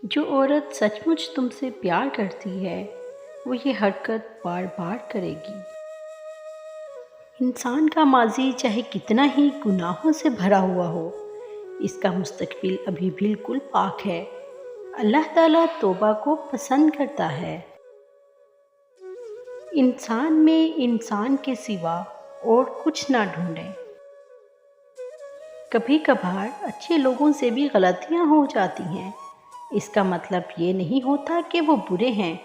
جو عورت سچ مچ تم سے پیار کرتی ہے وہ یہ حرکت بار بار کرے گی۔ انسان کا ماضی چاہے کتنا ہی گناہوں سے بھرا ہوا ہو، اس کا مستقبل ابھی بالکل پاک ہے۔ اللہ تعالیٰ توبہ کو پسند کرتا ہے۔ انسان میں انسان کے سوا اور کچھ نہ ڈھونڈیں۔ کبھی کبھار اچھے لوگوں سے بھی غلطیاں ہو جاتی ہیں۔ اس کا مطلب یہ نہیں ہوتا کہ وہ برے ہیں،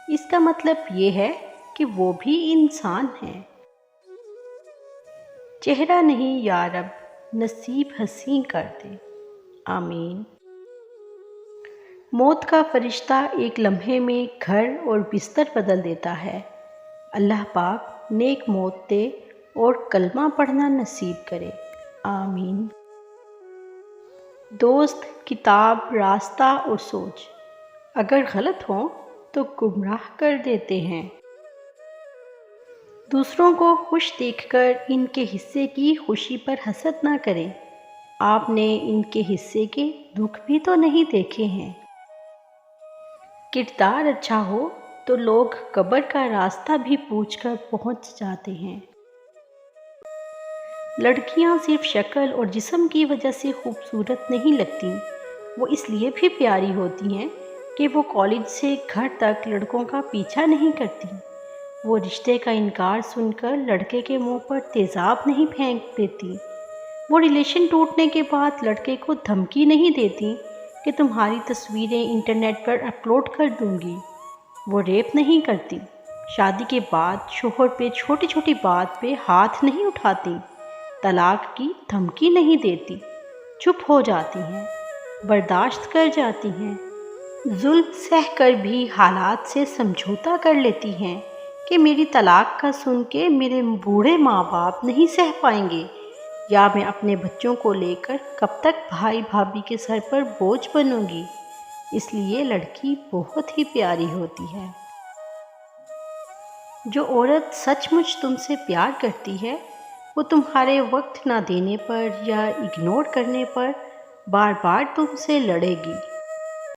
اس کا مطلب یہ ہے کہ وہ بھی انسان ہیں۔ چہرہ نہیں یا رب نصیب حسین کر دے، آمین۔ موت کا فرشتہ ایک لمحے میں گھر اور بستر بدل دیتا ہے۔ اللہ پاک نیک موت دے اور کلمہ پڑھنا نصیب کرے، آمین۔ دوست، کتاب، راستہ اور سوچ اگر غلط ہوں تو گمراہ کر دیتے ہیں۔ دوسروں کو خوش دیکھ کر ان کے حصے کی خوشی پر حسد نہ کریں۔ آپ نے ان کے حصے کے دکھ بھی تو نہیں دیکھے ہیں۔ کردار اچھا ہو تو لوگ قبر کا راستہ بھی پوچھ کر پہنچ جاتے ہیں۔ لڑکیاں صرف شکل اور جسم کی وجہ سے خوبصورت نہیں لگتیں، وہ اس لیے بھی پیاری ہوتی ہیں کہ وہ کالج سے گھر تک لڑکوں کا پیچھا نہیں کرتی۔ وہ رشتے کا انکار سن کر لڑکے کے منہ پر تیزاب نہیں پھینک دیتی۔ وہ ریلیشن ٹوٹنے کے بعد لڑکے کو دھمکی نہیں دیتی کہ تمہاری تصویریں انٹرنیٹ پر اپلوڈ کر دوں گی۔ وہ ریپ نہیں کرتی۔ شادی کے بعد شوہر پہ چھوٹی چھوٹی بات پہ ہاتھ نہیں اٹھاتی۔ طلاق کی دھمکی نہیں دیتی، چپ ہو جاتی ہیں، برداشت کر جاتی ہیں، ظلم سہ کر بھی حالات سے سمجھوتا کر لیتی ہیں کہ میری طلاق کا سن کے میرے بوڑھے ماں باپ نہیں سہ پائیں گے، یا میں اپنے بچوں کو لے کر کب تک بھائی بھابھی کے سر پر بوجھ بنوں گی۔ اس لیے لڑکی بہت ہی پیاری ہوتی ہے۔ جو عورت سچ مچ تم سے پیار کرتی ہے وہ تمہارے وقت نہ دینے پر یا اگنور کرنے پر بار بار تم سے لڑے گی۔